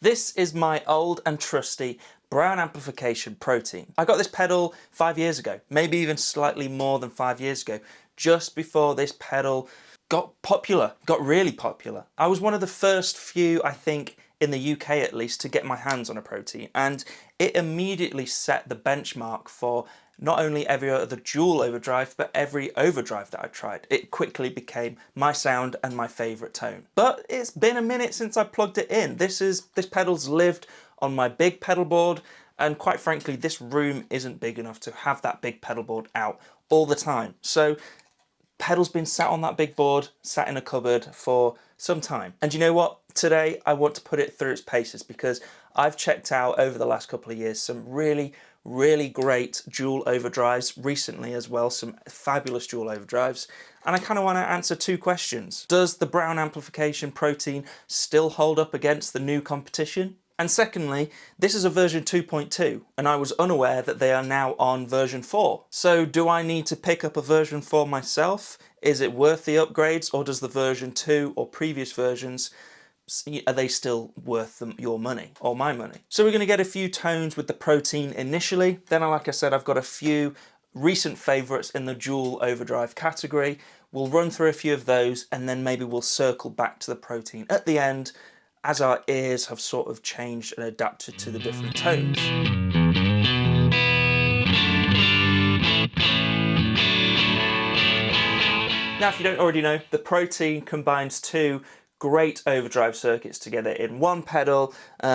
This is my old and trusty Browne Amplification Protein. I got this pedal 5 years ago, maybe even slightly more than 5 years ago, just before this pedal got popular, got really popular. I was one of the first few, I think, in the UK at least, to get my hands on a Protein, and it immediately set the benchmark for not only every other dual overdrive, but every overdrive that I tried. It quickly became my sound and my favourite tone. But it's been a minute since I plugged it in. This pedal's lived on my big pedal board, and quite frankly, this room isn't big enough to have that big pedal board out all the time. So pedal's been sat on that big board, sat in a cupboard for some time. And you know what? Today I want to put it through its paces, because I've checked out over the last couple of years some really great dual overdrives recently as well, some fabulous dual overdrives, and I kind of want to answer two questions. Does the Browne Amplification Protein still hold up against the new competition? And secondly, this is a version 2.2, and I was unaware that they are now on version 4. So do I need to pick up a version 4 myself? Is it worth the upgrades, or does the version 2 or previous versions, are they still worth your money or my money? So we're going to get a few tones with the Protein initially. Then, like I said, I've got a few recent favourites in the dual overdrive category. We'll run through a few of those, and then maybe we'll circle back to the Protein at the end, as our ears have sort of changed and adapted to the different tones. Now, if you don't already know, the Protein combines two great overdrive circuits together in one pedal.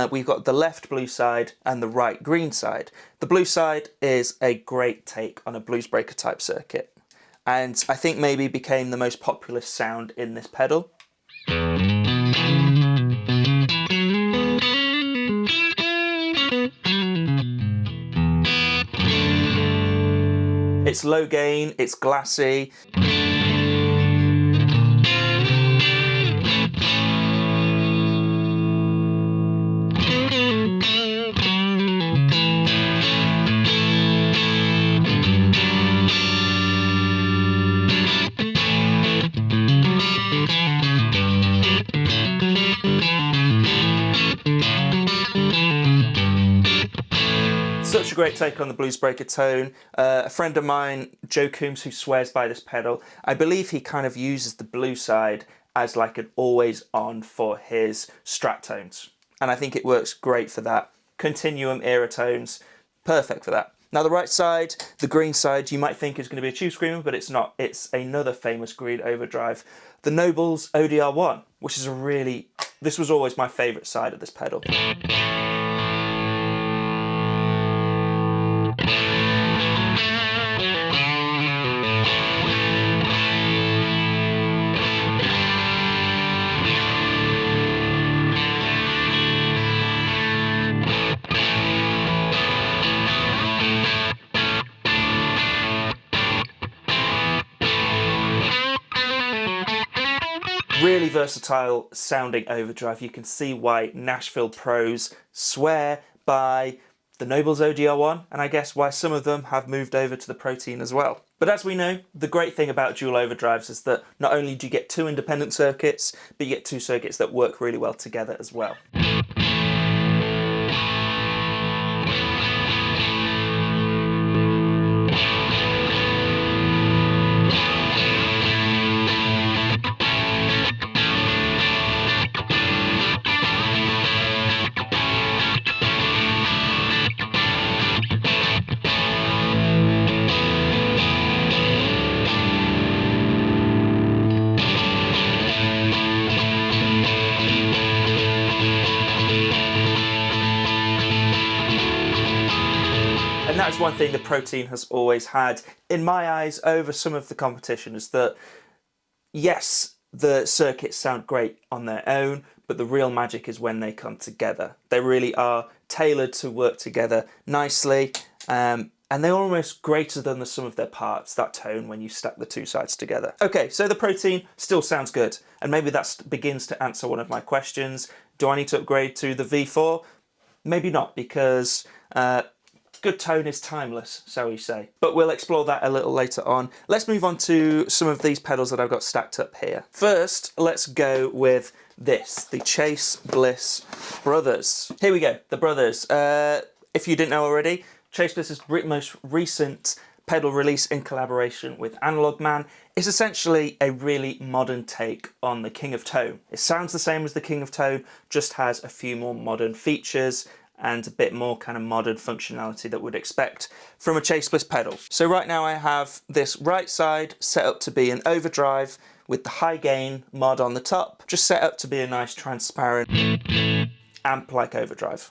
We've got the left blue side and the right green side. The blue side is a great take on a blues breaker type circuit, and I think maybe became the most popular sound in this pedal. It's low gain, it's glassy. Such a great take on the blues breaker tone. A friend of mine, Joe Coombs, who swears by this pedal, I believe he kind of uses the blue side as like an always on for his Strat tones. And I think it works great for that. Continuum era tones, perfect for that. Now the right side, the green side, you might think is going to be a tube screamer, but it's not. It's another famous green overdrive, the Noble's ODR1, which is this was always my favourite side of this pedal. Really versatile sounding overdrive. You can see why Nashville pros swear by the Noble's ODR1, and I guess why some of them have moved over to the Protein as well. But as we know, the great thing about dual overdrives is that not only do you get two independent circuits, but you get two circuits that work really well together as well. And that's one thing the Protein has always had, in my eyes, over some of the competition, is that, yes, the circuits sound great on their own, but the real magic is when they come together. They really are tailored to work together nicely, and they're almost greater than the sum of their parts, that tone, when you stack the two sides together. Okay, so the Protein still sounds good, and maybe that begins to answer one of my questions. Do I need to upgrade to the V4? Maybe not, because good tone is timeless, shall we say. But we'll explore that a little later on. Let's move on to some of these pedals that I've got stacked up here. First, let's go with this, the Chase Bliss Brothers. Here we go, the Brothers. If you didn't know already, Chase Bliss's most recent pedal release in collaboration with Analog Man is essentially a really modern take on the King of Tone. It sounds the same as the King of Tone, just has a few more modern features and a bit more kind of modern functionality that we'd expect from a Chase Bliss pedal. So right now I have this right side set up to be an overdrive with the high gain mod on the top, just set up to be a nice transparent amp-like overdrive.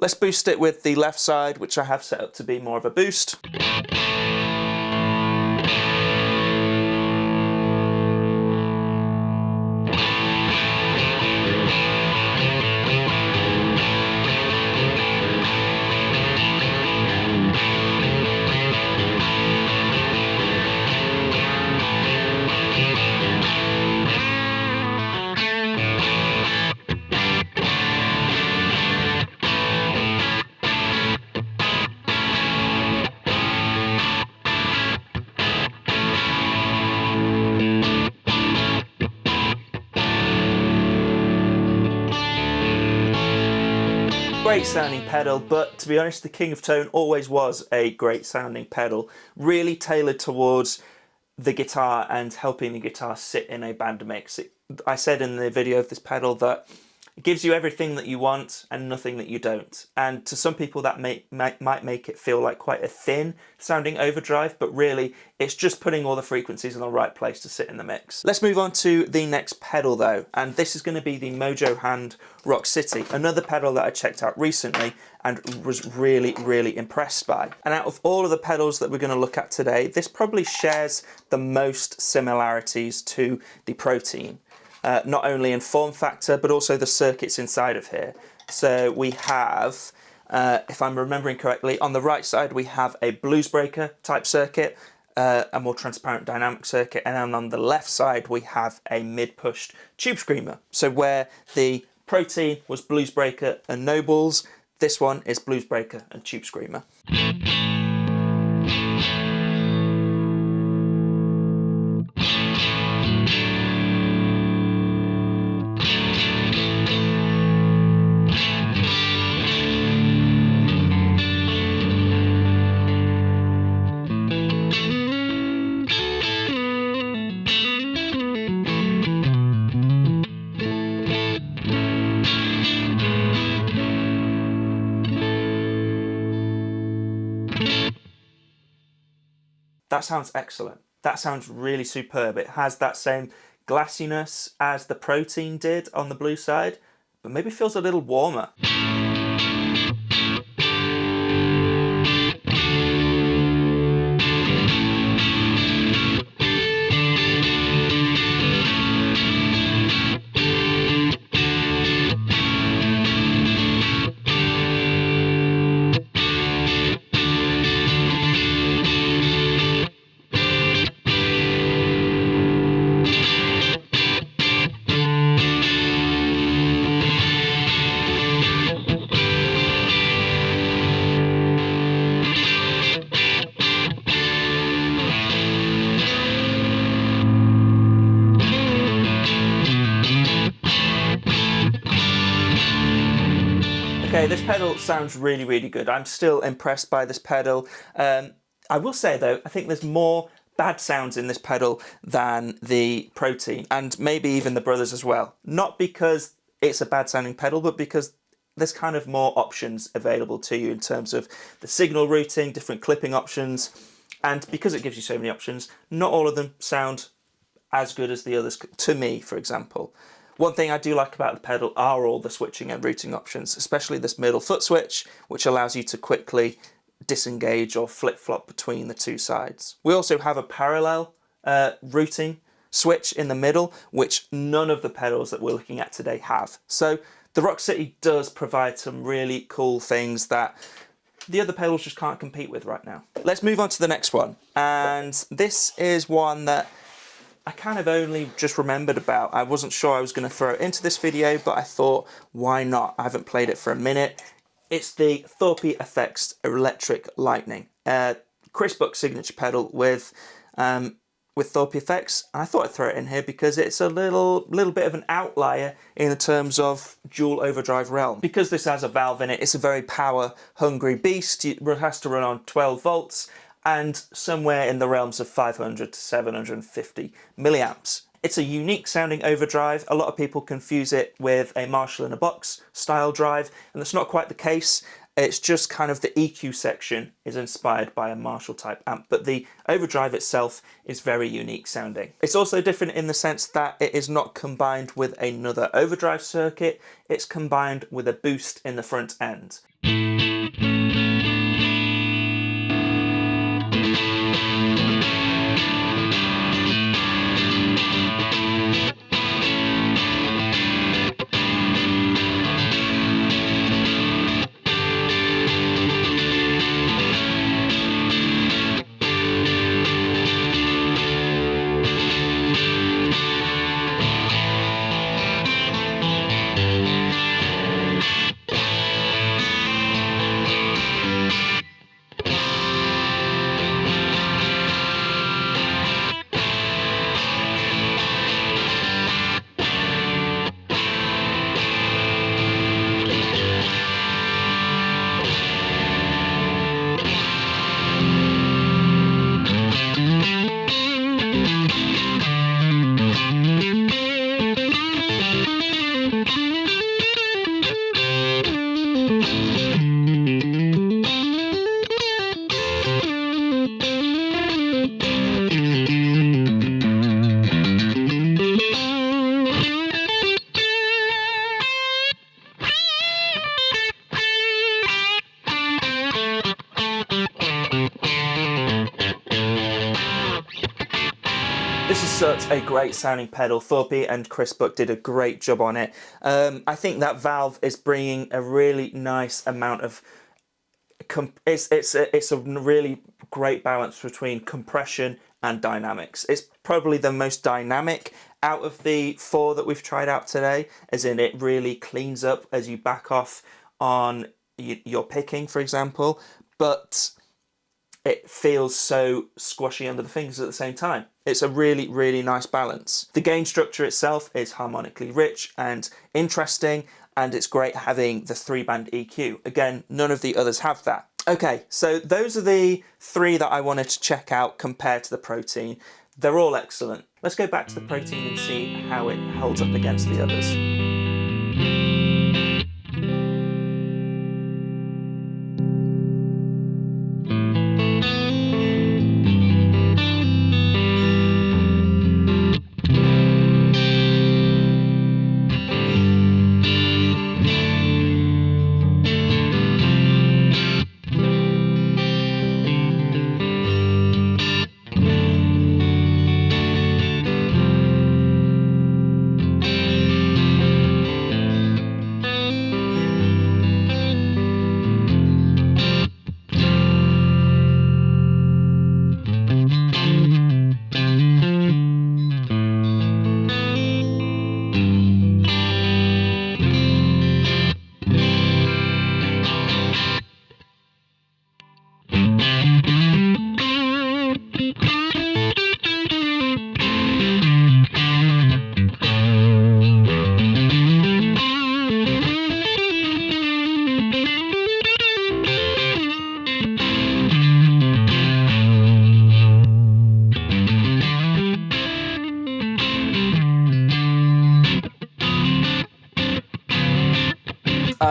Let's boost it with the left side, which I have set up to be more of a boost. Great sounding pedal, but to be honest, the King of Tone always was a great sounding pedal, really tailored towards the guitar and helping the guitar sit in a band mix. I said in the video of this pedal that it gives you everything that you want and nothing that you don't. And to some people that might make it feel like quite a thin sounding overdrive, but really it's just putting all the frequencies in the right place to sit in the mix. Let's move on to the next pedal though, and this is going to be the Mojo Hand Rock City, another pedal that I checked out recently and was really, really impressed by. And out of all of the pedals that we're going to look at today, this probably shares the most similarities to the Protein. Not only in form factor, but also the circuits inside of here. So we have, if I'm remembering correctly, on the right side we have a blues breaker type circuit, a more transparent dynamic circuit, and then on the left side we have a mid-pushed tube screamer. So where the Protein was blues breaker and no balls, this one is blues breaker and tube screamer. That sounds excellent. That sounds really superb. It has that same glassiness as the Protein did on the blue side, but maybe feels a little warmer. Okay, this pedal sounds really, really good. I'm still impressed by this pedal. I will say though, I think there's more bad sounds in this pedal than the Protein, and maybe even the Brothers as well. Not because it's a bad sounding pedal, but because there's kind of more options available to you in terms of the signal routing, different clipping options, and because it gives you so many options, not all of them sound as good as the others, to me, for example. One thing I do like about the pedal are all the switching and routing options, especially this middle foot switch, which allows you to quickly disengage or flip-flop between the two sides. We also have a parallel routing switch in the middle, which none of the pedals that we're looking at today have. So the Rock City does provide some really cool things that the other pedals just can't compete with right now. Let's move on to the next one. And this is one that I kind of only just remembered about. I wasn't sure I was going to throw it into this video, but I thought, why not? I haven't played it for a minute. It's the Thorpe Effects Electric Lightning. Chris Buck's signature pedal with Thorpe Effects. I thought I'd throw it in here because it's a little bit of an outlier in terms of dual overdrive realm. Because this has a valve in it, it's a very power hungry beast. It has to run on 12 volts and somewhere in the realms of 500 to 750 milliamps. It's a unique sounding overdrive. A lot of people confuse it with a Marshall in a box style drive, and that's not quite the case. It's just kind of the EQ section is inspired by a Marshall type amp, but the overdrive itself is very unique sounding. It's also different in the sense that it is not combined with another overdrive circuit, it's combined with a boost in the front end. This is such a great sounding pedal. Thorpe and Chris Buck did a great job on it. I think that valve is bringing a really nice amount of... It's a really great balance between compression and dynamics. It's probably the most dynamic out of the four that we've tried out today, as in it really cleans up as you back off on your picking, for example, but it feels so squashy under the fingers at the same time. It's a really, really nice balance. The gain structure itself is harmonically rich and interesting, and it's great having the 3-band EQ. Again, none of the others have that. Okay, so those are the three that I wanted to check out compared to the Protein. They're all excellent. Let's go back to the Protein and see how it holds up against the others.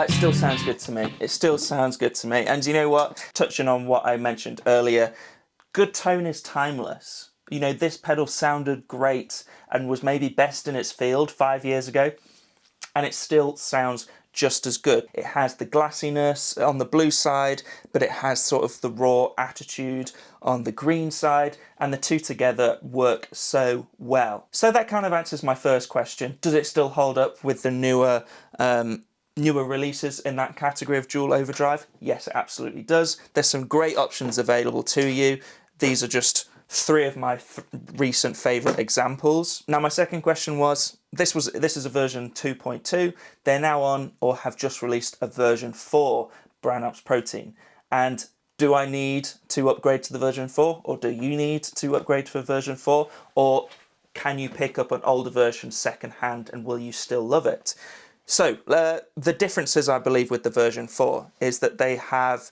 It still sounds good to me. It still sounds good to me. And you know what? Touching on what I mentioned earlier, good tone is timeless. You know, this pedal sounded great and was maybe best in its field 5 years ago, and it still sounds just as good. It has the glassiness on the blue side, but it has sort of the raw attitude on the green side, and the two together work so well. So that kind of answers my first question. Does it still hold up with the newer releases in that category of dual overdrive? Yes, it absolutely does. There's some great options available to you. These are just three of my recent favorite examples. Now, my second question was, this is a version 2.2. They're now on or have just released a version 4 Browne Amps Protein. And do I need to upgrade to the version 4, or do you need to upgrade to a version 4, or can you pick up an older version second hand and will you still love it? So the differences, I believe, with the version 4 is that they have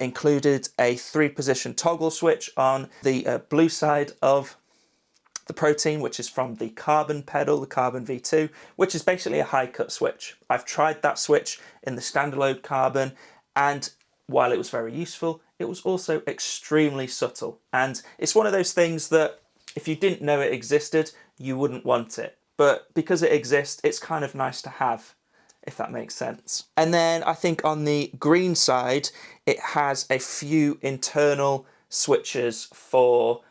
included a 3-position toggle switch on the blue side of the Protein, which is from the carbon pedal, the carbon V2, which is basically a high cut switch. I've tried that switch in the standalone carbon, and while it was very useful, it was also extremely subtle. And it's one of those things that if you didn't know it existed, you wouldn't want it. But because it exists, it's kind of nice to have, if that makes sense. And then I think on the green side, it has a few internal switches for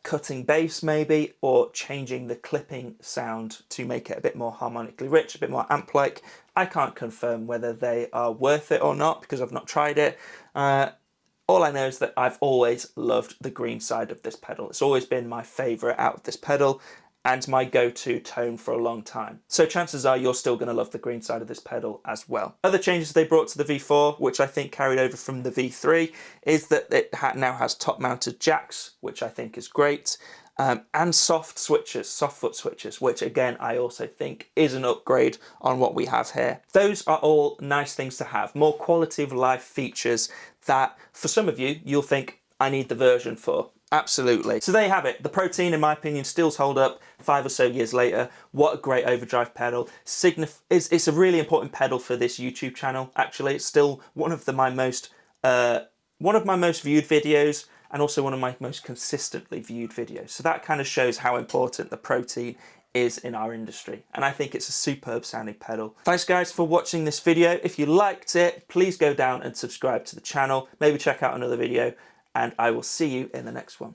cutting bass maybe, or changing the clipping sound to make it a bit more harmonically rich, a bit more amp-like. I can't confirm whether they are worth it or not because I've not tried it. All I know is that I've always loved the green side of this pedal. It's always been my favourite out of this pedal and my go-to tone for a long time. So chances are you're still going to love the green side of this pedal as well. Other changes they brought to the V4, which I think carried over from the V3, is that it now has top-mounted jacks, which I think is great, and soft foot switches, which again I also think is an upgrade on what we have here. Those are all nice things to have, more quality of life features that for some of you, you'll think, I need the version for. Absolutely. So there you have it. The Protein, in my opinion, still hold up 5 or so years later. What a great overdrive pedal. It's a really important pedal for this YouTube channel, actually. It's still one of my most viewed videos, and also one of my most consistently viewed videos. So that kind of shows how important the Protein is in our industry, and I think it's a superb sounding pedal. Thanks guys for watching this video. If you liked it, please go down and subscribe to the channel, maybe check out another video, and I will see you in the next one.